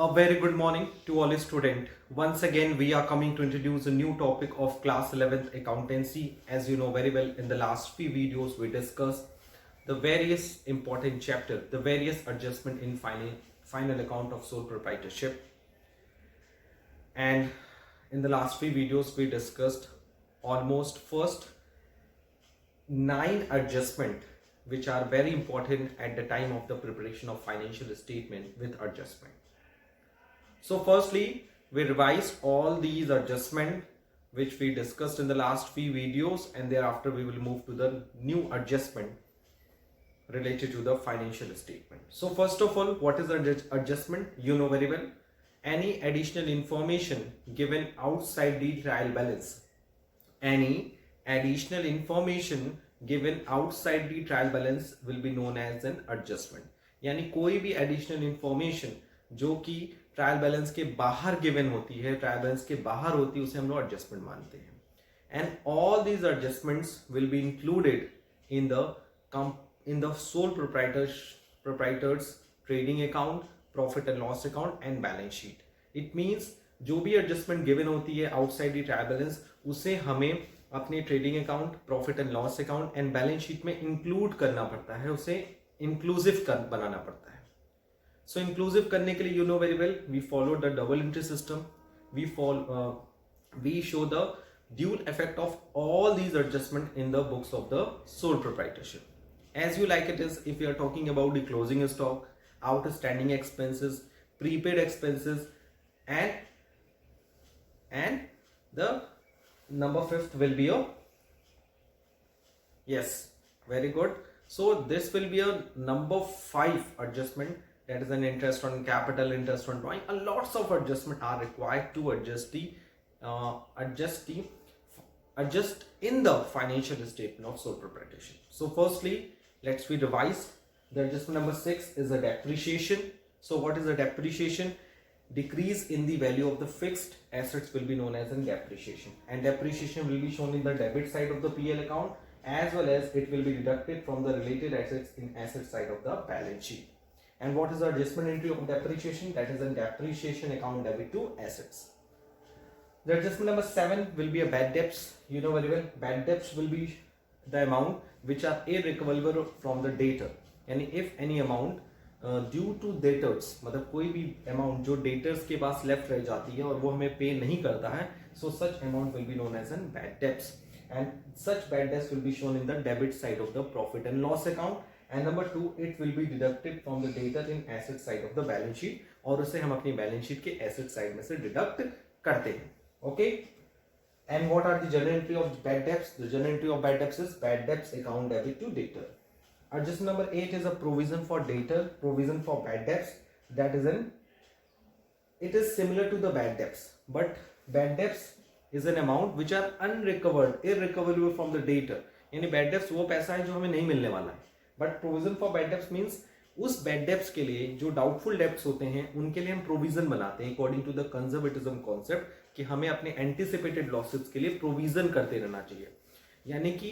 A very good morning to all students. Once again, we are coming to introduce a new topic of class 11th accountancy. As you know very well, in the last few videos, we discussed the various important chapter, the various adjustment in final account of sole proprietorship. And in the last few videos, we discussed almost first 9 adjustment which are very important at the time of the preparation of financial statement with adjustment. So firstly, we revised all these adjustments which we discussed in the last few videos, and thereafter we will move to the new adjustment related to the financial statement. So first of all, what is adjustment? You know very well. Any additional information given outside the trial balance. Any additional information given outside the trial balance will be known as an adjustment. यानी कोई भी additional information जो कि trial balance के बाहर given होती है, trial balance के बाहर होती है, उसे हम लोग एडजस्टमेंट मानते हैं. And all these adjustments will be included in the sole proprietors trading account, profit and loss account and balance sheet. It means जो भी एडजस्टमेंट गिवन होती है आउटसाइड द ट्रायल बैलेंस, उसे हमें अपने trading account, profit and loss account and balance sheet में include करना पड़ता है, उसे इंक्लूसिव बनाना पड़ता है. So inclusive करने के लिए you know very well we follow the double entry system. We show the dual effect of all these adjustment in the books of the sole proprietorship. As you like it is, if you are talking about the closing stock, outstanding expenses, prepaid expenses, and the number 5th will be a yes, very good. So this will be a number 5 adjustment. That is an interest on capital, interest on drawing. A lots of adjustment are required to adjust in the financial statement of sole proprietorship. So firstly, let's we revise. The adjustment number 6 is a depreciation. So what is a depreciation? Decrease in the value of the fixed assets will be known as a depreciation, and depreciation will be shown in the debit side of the PL account, as well as it will be deducted from the related assets in asset side of the balance sheet. And what is the adjustment entry of depreciation? That is a depreciation account debit to assets. The adjustment number 7 will be a bad debts. You know very well, bad debts will be the amount which are irrecoverable from the debtor. यानी if any amount due to debtors, मतलब कोई भी amount जो debtors के पास left रह जाती है और वो हमें pay नहीं करता है, so such amount will be known as an bad debts. And such bad debts will be shown in the debit side of the profit and loss account. And number 2, it will be deducted from the debtor in asset side of the balance sheet, और उसे हम अपनी balance sheet के asset side में से deduct करते हैं. Okay? And what are the journal entry of bad debts? The journal entry of bad debts is bad debts account debit to debtor. Adjustment number 8 is a provision for debtor, provision for bad debts. That is it is similar to the bad debts, but bad debts is an amount which are unrecovered, irrecoverable from the debtor. यानी bad debts वो पैसा है जो हमें नहीं मिलने वाला है. But provision for bad debts means उस बैड डेब्ट्स के लिए जो डाउटफुल डेब्ट्स होते हैं उनके लिए हम प्रोविजन बनाते हैं according to the conservatism concept कि हमें अपने एंटिसिपेटेड लॉसेस के लिए प्रोविजन करते रहना चाहिए. यानी कि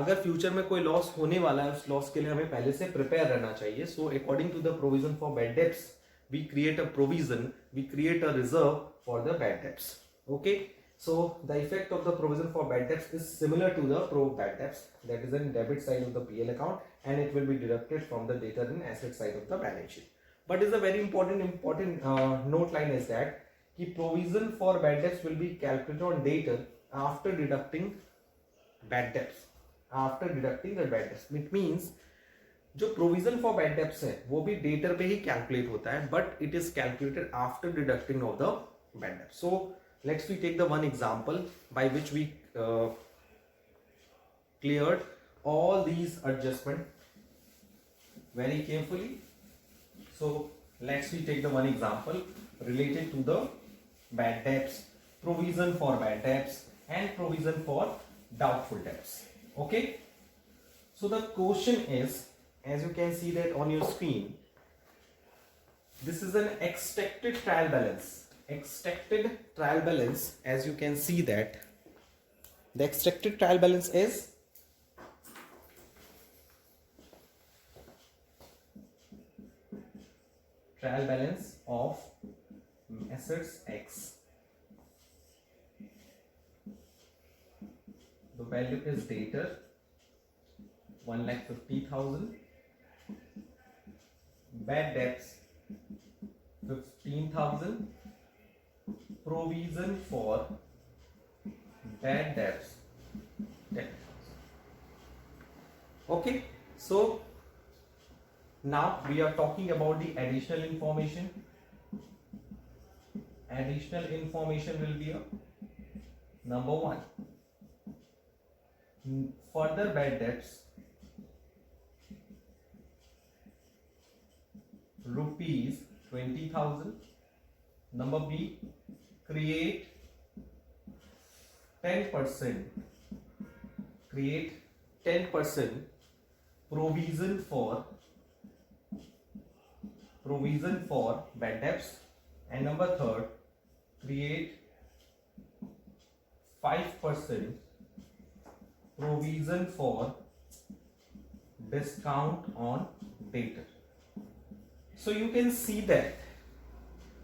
अगर फ्यूचर में कोई लॉस होने वाला है, उस लॉस के लिए हमें पहले से प्रिपेयर रहना चाहिए. So according to the provision for bad debts we create a provision, we create a reserve for the bad debts. Okay, so the effect of the provision for bad debts is similar to the pro bad debts, that is in debit side of the PL account, and it will be deducted from the debtor in asset side of the balance sheet. But is a very important note line is that the provision for bad debts will be calculated on debtor after deducting bad debts. After deducting the bad debts, it means जो provision for bad debts है वो भी debtor पे ही calculate होता है, but it is calculated after deducting of the bad debts. So let's we take the one example by which we cleared all these adjustment very carefully. So let's we take the one example related to the bad debts, provision for bad debts and provision for doubtful debts. Okay, so the question is, as you can see that on your screen, this is an expected trial balance. Expected trial balance, as you can see that the expected trial balance is trial balance of assets X. The value is debtor 1,50,000, bad debts 15,000, provision for bad debts 10,000. Okay, so now we are talking about the additional information. Additional information will be a number 1. Further bad debts rupees 20,000. Number B, create 10% provision for bad debts. And number 3, create 5% provision for discount on debtor. So you can see that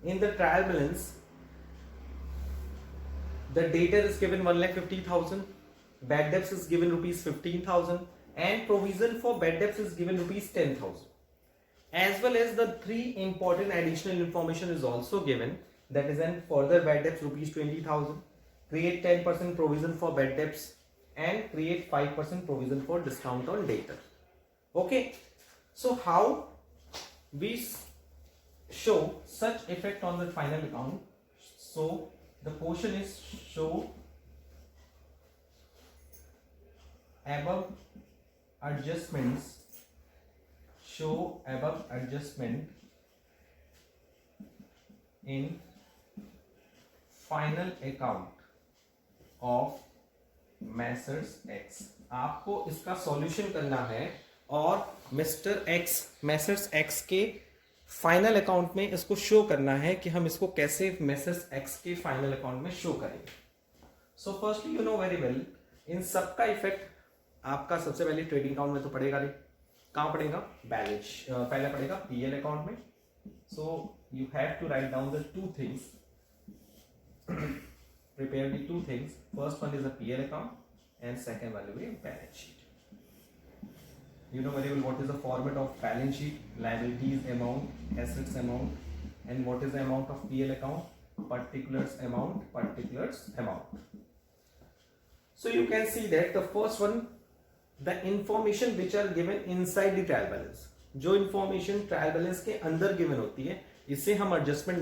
in the trial balance, the debtor is given 1,50,000, bad debts is given rupees 15,000, and provision for bad debts is given rupees 10,000. As well as the 3 important additional information is also given, that is an further bad debts rupees 20,000, create 10% provision for bad debts, and create 5% provision for discount on debtor. Okay, so how we show such effect on the final account? So the question is show above adjustments, in final account of Messrs X. आपको इसका solution करना है और Messrs X के final account में इसको show करना है कि हम इसको कैसे Messrs X के फाइनल अकाउंट में शो करेंगे. So firstly you know very well, इन सबका इफेक्ट आपका सबसे पहले ट्रेडिंग अकाउंट में तो पड़ेगा नहीं. कहां पड़ेगा? बैलेंस पहले पड़ेगा पीएल अकाउंट में. So you have to write down the 2 things. Prepare the 2 things. First one is a PL account and second one will be a balance sheet. You know very well what is the format of balance sheet: liabilities amount, assets amount, and what is the amount of PL account? Particulars amount. So you can see that the first one, the information which are given inside the trial balance. जो information trial balance के अंदर given होती है, इसे हम adjustment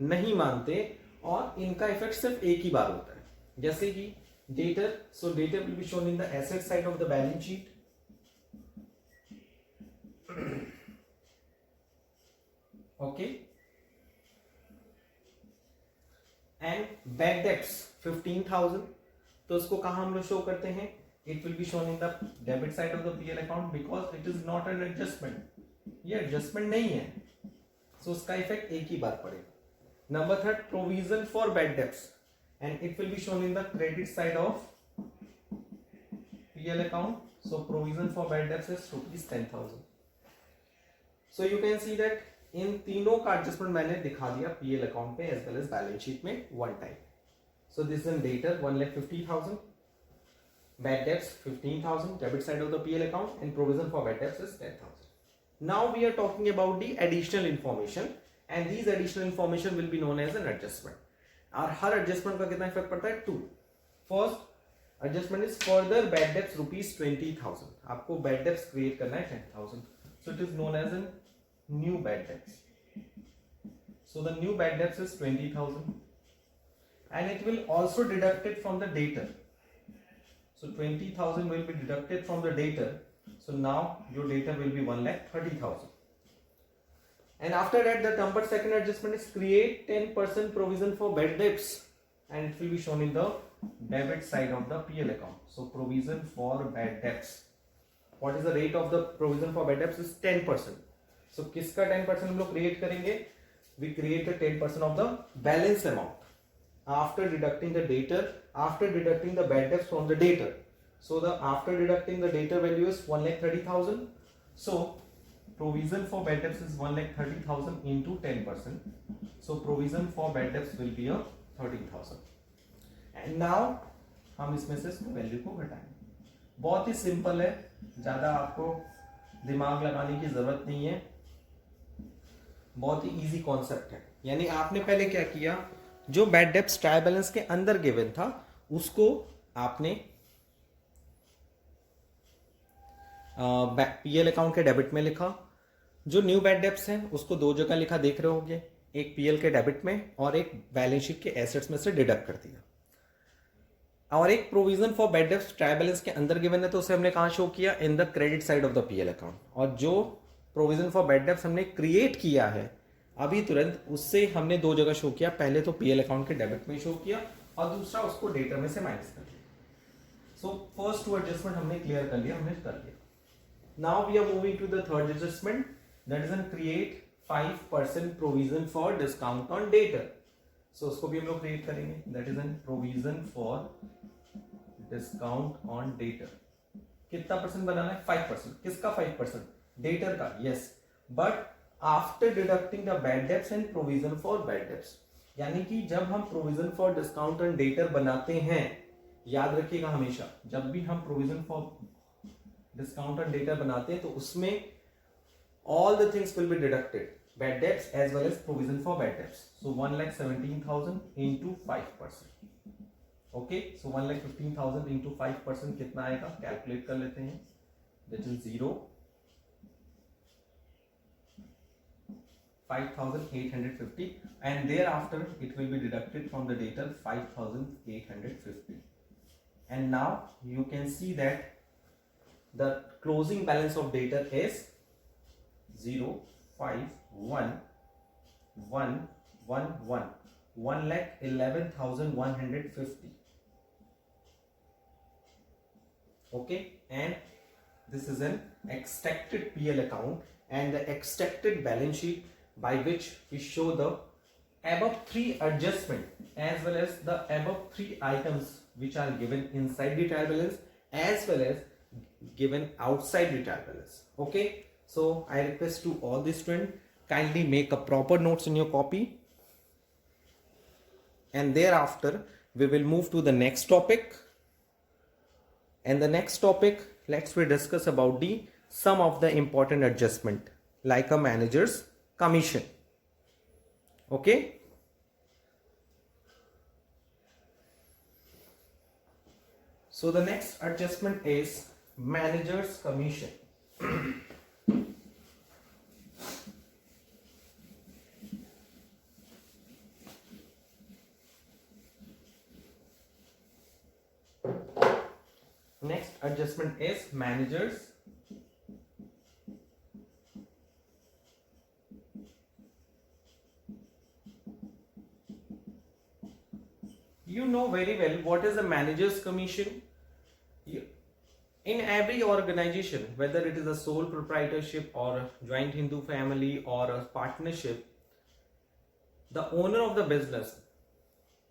नहीं मानते और इनका इफेक्ट सिर्फ एक ही बार होता है. जैसे कि debtor, so debtor will be shown in the asset side of the balance sheet. Okay, and bad debts 15,000, तो उसको कहां हम लोग शो करते हैं? It will be shown in the debit side of the PL account because it is not an adjustment. ये adjustment नहीं है, सो उसका इफेक्ट एक ही बार पड़ेगा. Number 3, provision for bad debts, and it will be shown in the credit side of PL account. So provision for bad debts is rupees 10,000. So you can see that इन तीनों का adjustment मैंने दिखा दिया PL account पे as well as balance sheet में one time. So this is in debtor 1,50,000, bad debts 15,000, debit side of the PL account, and provision for bad debts is 10,000. Now we are talking about the additional information. And these additional information will be known as an adjustment. और हर adjustment का कितना effect पड़ता है? 2. First adjustment is further bad debts rupees 20,000. आपको bad debts create करना है 10,000. So it is known as a new bad debts. So the new bad debts is 20,000, and it will also deducted from the debtor. So 20,000 will be deducted from the debtor. So now your debtor will be 1,30,000. And after that, the number second adjustment is create 10% provision for bad debts, and it will be shown in the debit side of the PL account. So provision for bad debts. What is the rate of the provision for bad debts? Is 10%. So किसका 10% हम लोग create करेंगे? We create the 10% of the balance amount after deducting the debtor, after deducting the bad debts from the debtor. So the after deducting the debtor value is 1,30,000. So provision for bad debts is 1,30,000 into 10%. So provision for bad debts will be a 13,000. And now हम इसमें से इसको value को घटाएंगे. बहुत ही simple है, ज्यादा आपको दिमाग लगाने की जरूरत नहीं है, बहुत ही इजी कॉन्सेप्ट है. यानी आपने पहले क्या किया, जो बैड डेब्ट्स ट्रायल बैलेंस के अंदर गिवन था उसको आपने पीएल अकाउंट के डेबिट में लिखा. जो न्यू बैड डेब्ट्स हैं उसको दो जगह लिखा, देख रहे होंगे, एक पीएल के डेबिट में और एक बैलेंस शीट के एसेट्स में से डिडक्ट कर दिया. और एक provision for bad debts trial balance के अंदर गिवन है तो उसे हमने कहां शो किया, in the credit side of the PL account. और जो प्रोविजन फॉर बैड डेब्ट्स हमने क्रिएट किया है अभी तुरंत, उससे हमने दो जगह शो किया. पहले तो पीएल अकाउंट के डेबिट में शो किया और दूसरा उसको डेटर में से माइनस कर दिया. सो फर्स्ट टू एडजस्टमेंट हमने क्लियर कर लिया, हमने कर लिया. Now we are moving to the third adjustment, that is an create 5% provision for discount on debtor. So उसको भी हम लोग क्रिएट करेंगे. That is an provision for discount on debtor. कितना परसेंट बनाना है? 5%. किसका 5%? डेटर का. Yes, but after deducting the bad debts and provision for bad debts. यानी कि जब हम provision for discount on debtor बनाते हैं, याद रखिएगा हमेशा, जब भी हम provision for discount on debtor बनाते हैं तो उसमें all the things will be deducted, bad debts as well as provision for bad debts. So 1,17,000 into 5%. Okay, so 1,15,000 into 5% कितना आएगा, कैलकुलेट कर लेते हैं. That is 0, 5,850, and thereafter it will be deducted from the debtor 5,850. And now you can see that the closing balance of debtor is 0,5,1,1,1,1, 1,11,150. Okay, and this is an extracted PL account and the extracted balance sheet by which we show the above three adjustment as well as the above three items which are given inside the trial balance as well as given outside the trial balance. Okay. So I request to all the students, kindly make a proper notes in your copy, and thereafter we will move to the next topic. And the next topic, let's we discuss about the some of the important adjustment like a manager's commission. Okay. So the next adjustment is manager's commission. Next adjustment is managers you know very well what is the manager's commission. In every organization, whether it is a sole proprietorship or a joint Hindu family or a partnership, the owner of the business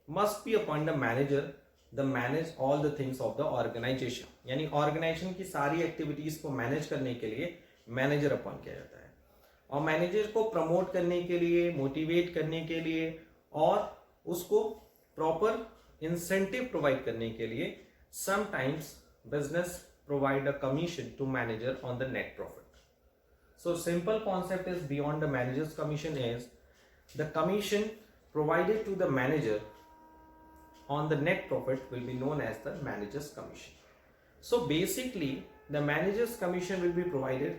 must be appoint a manager the manage all the things of the organization. यानी organisation की सारी activities को manage करने के लिए manager appoint किया जाता है. और मैनेजर को प्रमोट करने के लिए, मोटिवेट करने के लिए और उसको प्रॉपर इंसेंटिव प्रोवाइड करने के लिए sometimes business provide a commission to manager on the net profit. So simple concept is beyond the manager's commission is the commission provided to the manager on the net profit will be known as the manager's commission. So basically the manager's commission will be provided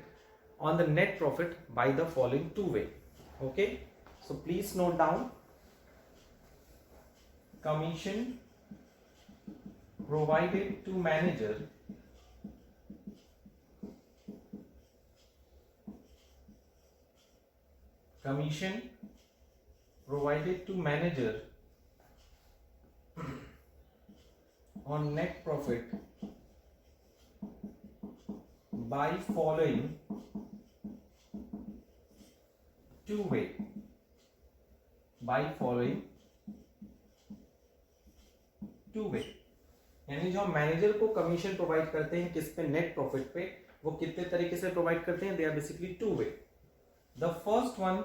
on the net profit by the following two way. Okay, so please note down commission provided to manager commission provided to manager on net profit by following two way. By following two way. यानी जो हम manager को commission provide करते हैं किस पे, net profit पे, वो कितने तरीके से प्रोवाइड करते हैं? They are basically two ways. The first one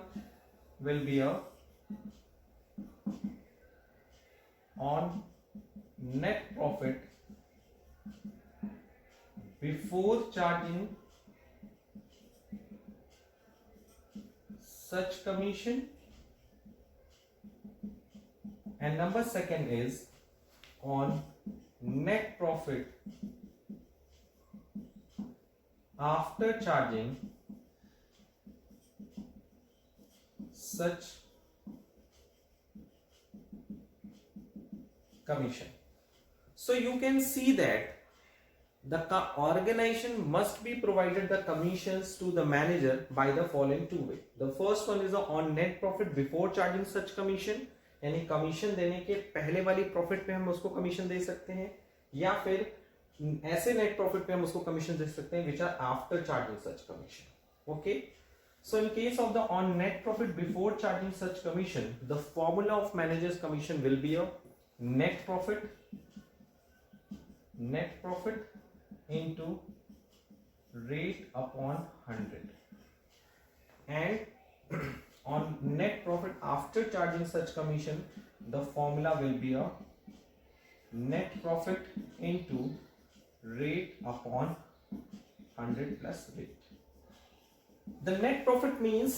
will be a on net profit before charging such commission, and number second is on net profit after charging such commission. So you can see that the organization must be provided the commissions to the manager by the following two way. The first one is on net profit before charging such commission, यानी commission देने के पहले वाली profit पे हम उसको commission दे सकते हैं, या फिर ऐसे नेट प्रॉफिट पे हम उसको कमीशन दे सकते हैं which are after charging such commission. Okay, so in case of the on net profit before charging such commission, the formula of manager's commission will be a net profit into rate upon 100, and on net profit after charging such commission, the formula will be a net profit into rate upon 100 plus rate. The net profit means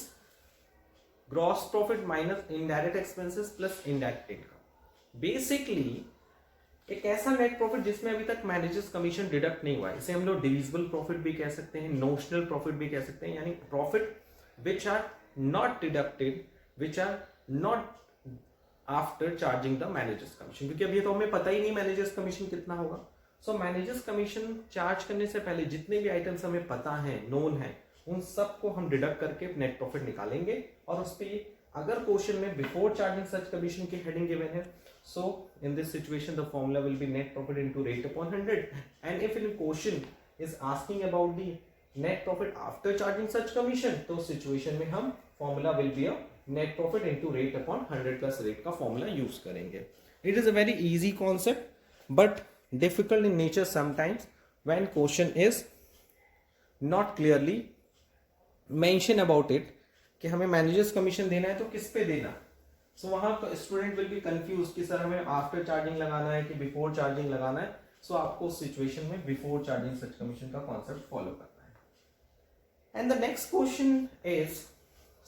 gross profit minus indirect expenses plus indirect income. Basically एक ऐसा net profit जिसमें अभी तक managers commission deduct नहीं हुआ है, इसे हम लोग डिविजिबल प्रॉफिट भी कह सकते हैं, नोशनल प्रॉफिट भी कह सकते हैं, यानी profit which are not deducted, which are not after charging the managers commission, क्योंकि अभी तो हमें पता ही नहीं मैनेजर्स कमीशन कितना होगा. सो मैनेजर्स कमीशन चार्ज करने से पहले जितने भी आइटम्स हमें पता है, नोन है, उन सबको हम डिडक्ट करके नेट प्रॉफिट निकालेंगे, और उस पर अगर क्वेश्चन में बिफोर चार्जिंग सच कमीशन की हेडिंग गिवन है, so in this situation the formula will be net profit into rate upon 100, and if in question is asking about the net profit after charging such commission, तो situation में हम formula will be a net profit into rate upon 100 plus rate का formula use करेंगे. It is a very easy concept but difficult in nature sometimes when question is not clearly mention about it कि हमें managers commission देना है तो किस पे देना. सो वहां स्टूडेंट विल बी कंफ्यूज कि सर हमें आफ्टर चार्जिंग लगाना है कि बिफोर चार्जिंग लगाना है. सो आपको उस सिचुएशन में बिफोर चार्जिंग सच कमीशन का कॉन्सेप्ट फॉलो करना है. And the next question is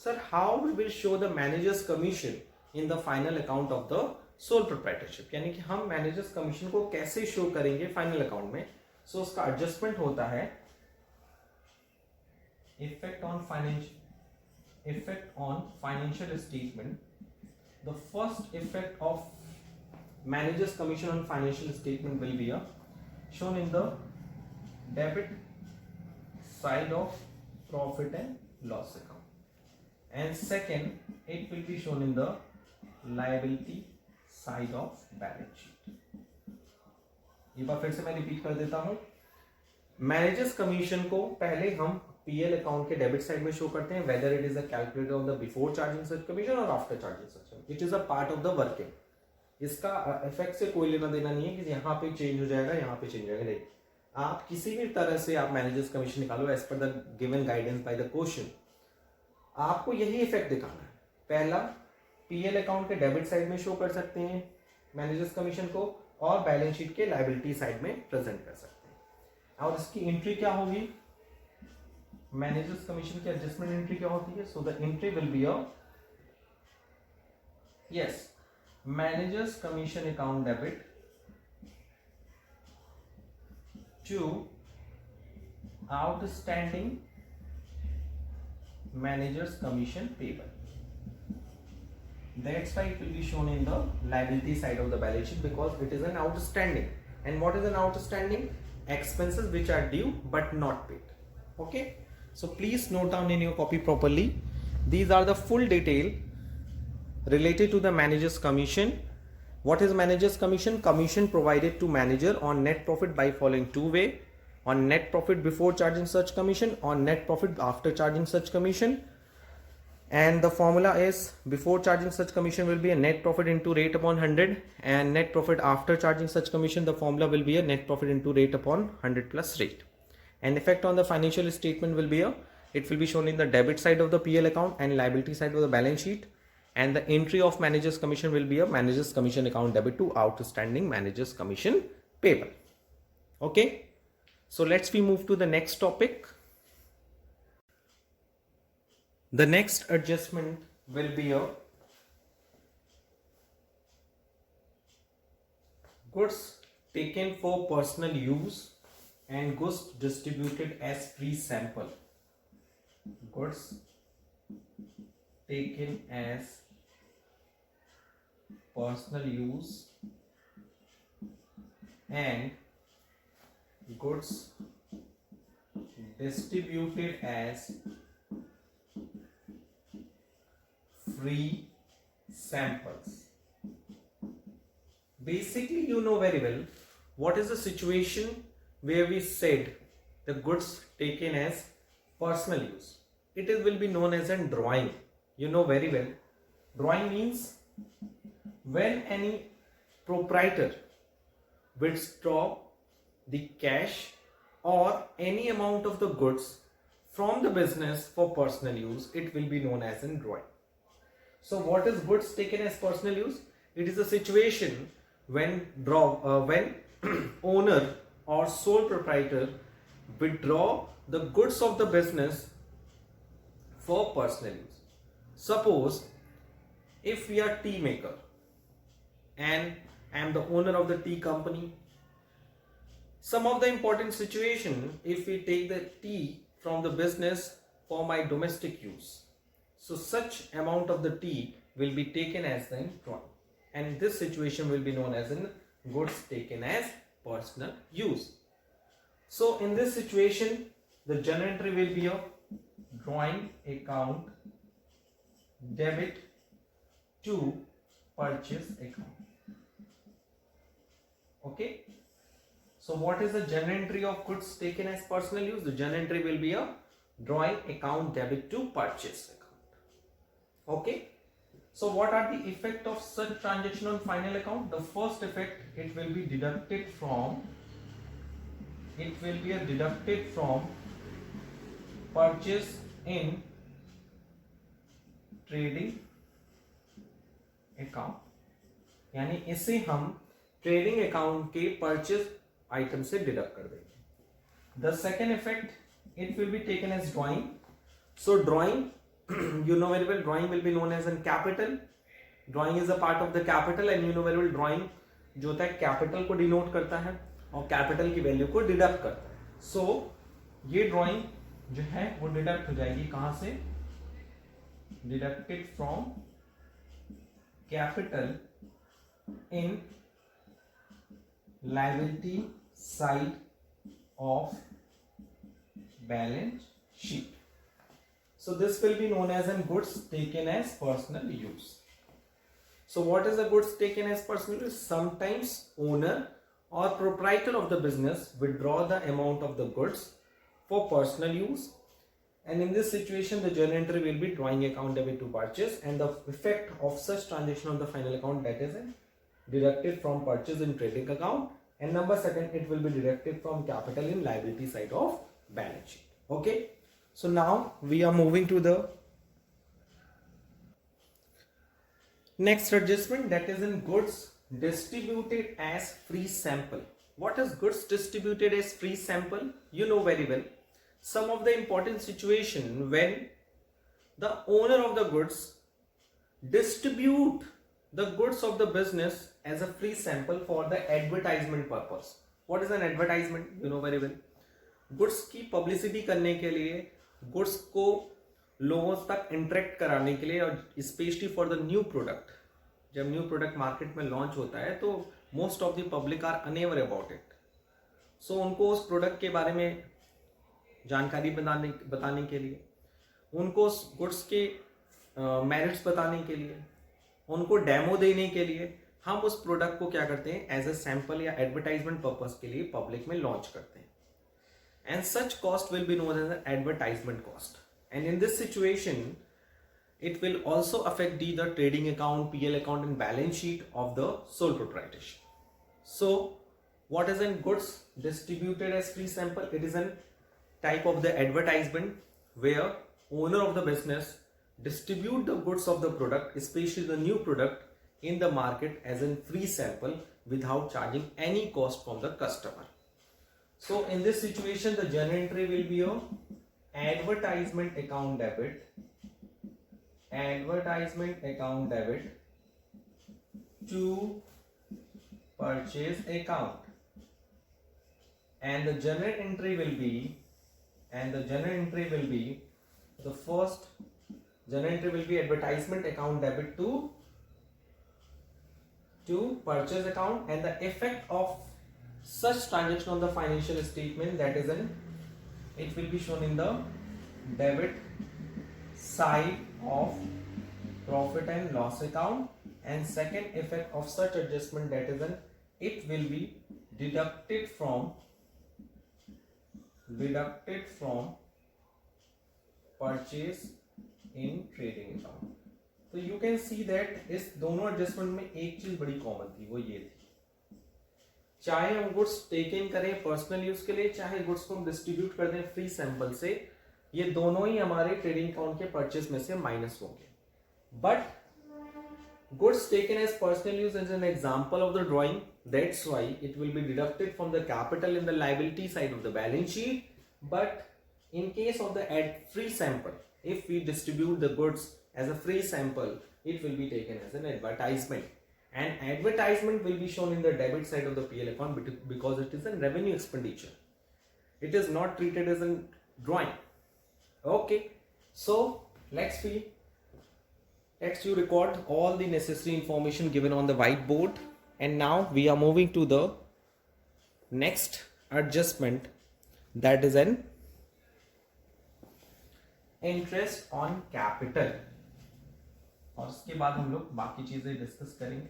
sir how we will show the managers commission in the final account of the sole proprietorship, यानी कि हम मैनेजर्स कमीशन को कैसे शो करेंगे फाइनल अकाउंट में. सो उसका एडजस्टमेंट होता है effect on financial statement. The first effect of manager's commission on financial statement will be shown in the debit side of profit and loss account, and second it will be shown in the liability side of balance sheet. एक बार फिर से मैं repeat कर देता हूँ. Managers commission को पहले हम पीएल अकाउंट के डेबिट साइड में शो करते हैं, whether it is a calculator of the before charging such commission और after charging such commission. It is a part of the working. इसका इफेक्ट से कोई लेना देना नहीं है कि यहाँ पे चेंज हो जाएगा, यहाँ पे चेंज हो जाएगा. नहीं, आप किसी भी तरह से आप मैनेजर्स कमीशन निकालो एज पर the given guidance by the question, आपको यही इफेक्ट दिखाना है. पहला पीएल अकाउंट के डेबिट साइड में शो कर सकते हैं मैनेजर्स कमीशन को, और बैलेंस शीट के लायबिलिटी साइड में प्रेजेंट कर सकते हैं. और इसकी एंट्री क्या होगी, मैनेजर्स कमीशन की एडजस्टमेंट एंट्री क्या होती है. So the entry will be a yes managers commission account debit to outstanding managers commission payable. That's why it will be shown in the liability side of the balance sheet because it is an outstanding. And what is an outstanding? Expenses which are due but not paid. Okay. So please note down in your copy properly. These are the full detail related to the manager's commission. What is manager's commission? Commission provided to manager on net profit by following two way: on net profit before charging such commission, on net profit after charging such commission. And the formula is before charging such commission will be a net profit into rate upon 100, and net profit after charging such commission the formula will be a net profit into rate upon 100 plus rate. And effect on the financial statement will be it will be shown in the debit side of the PL account and liability side of the balance sheet. And the entry of manager's commission will be a manager's commission account debit to outstanding manager's commission payable. Okay, so let's we move to the next topic. The next adjustment will be a goods taken for personal use and goods distributed as free sample. Goods taken as personal use and goods distributed as free samples. Basically, you know very well what is the situation where we said the goods taken as personal use. It will be known as a drawing. You know very well. Drawing means when any proprietor withdraw the cash or any amount of the goods from the business for personal use, it will be known as a drawing. So what is goods taken as personal use? It is a situation when owner or sole proprietor withdraw the goods of the business for personal use. Suppose if we are tea maker and I am the owner of the tea company, some of the important situation if we take the tea from the business for my domestic use. So such amount of the tea will be taken as the drawing, and this situation will be known as in goods taken as personal use. So in this situation, the journal entry will be a drawing account debit to purchase account. Okay. So what is the journal entry of goods taken as personal use? The journal entry will be a drawing account debit to purchase account. Okay. So what are the effect of such transaction on final account? The first effect, it will be deducted from purchase in trading account. यानी इसे हम trading account के purchase item से deduct कर देंगे. The second effect, it will be taken as drawing. So drawing, you know very well, drawing will be known as in capital. Drawing is a part of the capital and you know very well drawing जो होता है capital को denote करता है और capital की value को deduct करता है. सो ये ड्राइंग जो है वो डिडक्ट हो जाएगी कहां से? Deducted from capital in liability side of balance sheet. So this will be known as in goods taken as personal use. So what is the goods taken as personal use? Sometimes owner or proprietor of the business withdraw the amount of the goods for personal use, and in this situation the journal entry will be drawing account debit to purchase, and the effect of such transaction on the final account, that is deducted from purchase in trading account, and number second, it will be deducted from capital in liability side of balance sheet. Okay, so now we are moving to the next adjustment, that is in goods distributed as free sample. What is goods distributed as free sample? You know very well. Some of the important situation when the owner of the goods distribute the goods of the business as a free sample for the advertisement purpose. What is an advertisement? You know very well. Goods की publicity करने के लिए, goods को लोगों तक interact कराने के लिए, और specially for the new product. जब न्यू प्रोडक्ट मार्केट में लॉन्च होता है तो most of the public are unaware about it. So उनको उस प्रोडक्ट के बारे में जानकारी बताने के लिए, उनको उस गुड्स के मेरिट्स बताने के लिए, उनको डेमो देने के लिए हम उस प्रोडक्ट को क्या करते हैं, एज ए सैंपल या एडवर्टाइजमेंट पर्पस के लिए पब्लिक में लॉन्च करते हैं. And such cost will be known as an advertisement cost. And in this situation it will also affect the trading account, PL account and balance sheet of the sole proprietorship. So what is in goods distributed as free sample? It is an type of the advertisement where owner of the business distribute the goods of the product, especially the new product, in the market as a free sample without charging any cost from the customer. So in this situation, the journal entry will be a advertisement account debit to purchase account, and the journal entry will be the first journal entry will be advertisement account debit to purchase account, and the effect of such transaction on the financial statement, that is it will be shown in the debit side of profit and loss account. And second effect of such adjustment, that is it will be deducted from purchase in trading account. तो you can see that इस दोनों adjustment में एक चीज बड़ी common थी, वो ये थी, चाहे हम गुड्स टेक इन करें पर्सनल यूज के लिए, चाहे गुड्स को हम डिस्ट्रीब्यूट कर दें फ्री सैंपल से, ये दोनों ही हमारे ट्रेडिंग अकाउंट के परचेस में से माइनस होंगे. But goods taken as personal use is an example of the drawing, that's why it will be deducted from the capital in the liability side of the balance sheet. But in case of the free sample, if we distribute the goods as a free sample, it will be taken as an advertisement, and advertisement will be shown in the debit side of the PL account because it is a revenue expenditure. It is not treated as a drawing. Okay, so let's you record all the necessary information given on the whiteboard, and now we are moving to the next adjustment, that is an interest on capital. और उसके बाद हम लोग बाकी चीजें discuss करेंगे.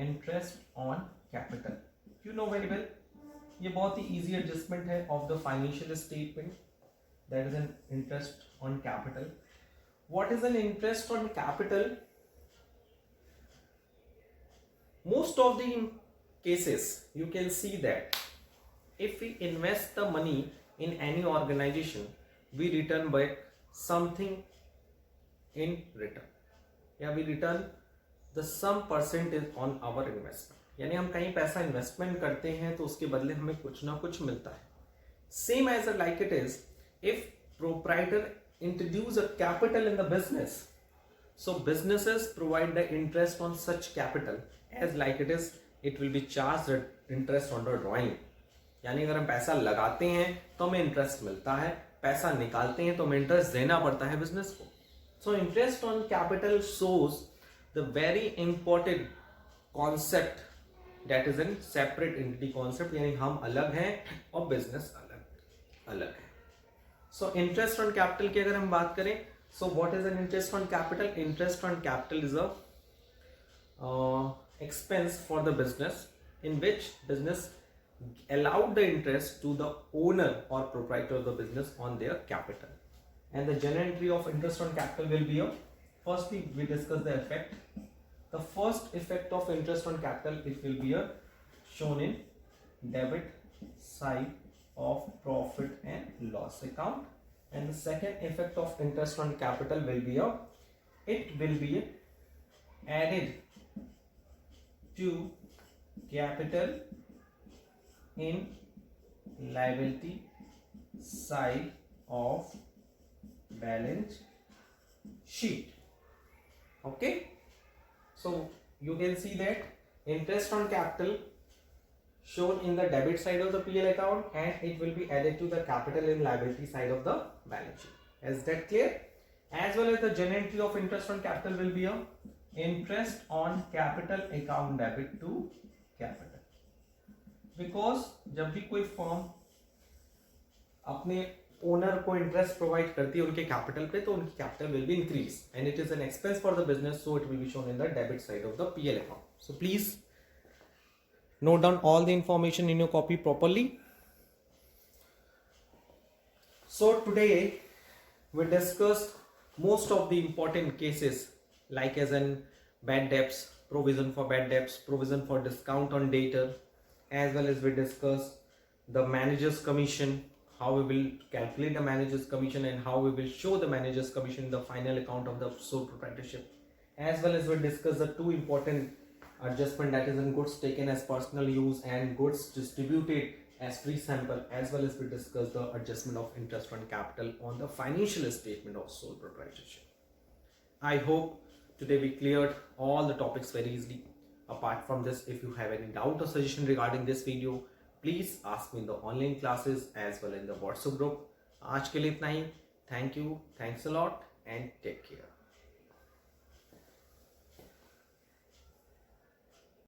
Interest on capital, you know very well, ये बहुत ही इजी एडजस्टमेंट है of the financial statement, that is an interest on capital. What is an interest on capital? Most of the cases you can see that if we invest the money in any organization, we return back something in return, या we return the some percentage on our investment. यानी हम कहीं पैसा investment करते हैं तो उसके बदले हमें कुछ ना कुछ मिलता है. Same as like it is if proprietor introduce a capital in the business, so businesses provide the interest on such capital as like it is, it will be charged interest on the drawing. यानी अगर हम पैसा लगाते हैं तो हमें interest मिलता है, पैसा निकालते हैं तो हमें इंटरेस्ट देना पड़ता है बिजनेस को. So interest on capital shows the very important concept, that is N separate entity concept, यानी हम अलग हैं और बिजनेस अलग है. So interest on capital की अगर हम बात करें, so what is an interest on capital? Interest on capital is a expense for the business in which business allowed the interest to the owner or proprietor of the business on their capital. And the general entry of interest on capital will be a, firstly we discuss the effect. The first effect of interest on capital, it will be a shown in debit side of profit and loss account, and the second effect of interest on capital will be it will be added to capital in liability side of balance sheet. Okay, so you can see that interest on capital shown in the debit side of the PL account, and it will be added to the capital and liability side of the balance sheet. Is that clear? As well as the general entry of interest on capital will be a interest on capital account debit to capital. Because जब भी कोई firm अपने owner को interest provide करती है उनके capital पे, तो उनकी capital will be increase and it is an expense for the business, so it will be shown in the debit side of the PL account. So please note down all the information in your copy properly. So today we discussed most of the important cases like as in bad debts, provision for bad debts, provision for discount on debtor, as well as we discussed the manager's commission, how we will calculate the manager's commission, and how we will show the manager's commission in the final account of the sole proprietorship. As well as we'll discuss the two important adjustment, that is in goods taken as personal use and goods distributed as free sample, as well as we discuss the adjustment of interest on capital on the financial statement of sole proprietorship. I hope today we cleared all the topics very easily. Apart from this, if you have any doubt or suggestion regarding this video, please ask me in the online classes as well in the WhatsApp group. आज के लिए इतना ही. Thank you, thanks a lot and take care.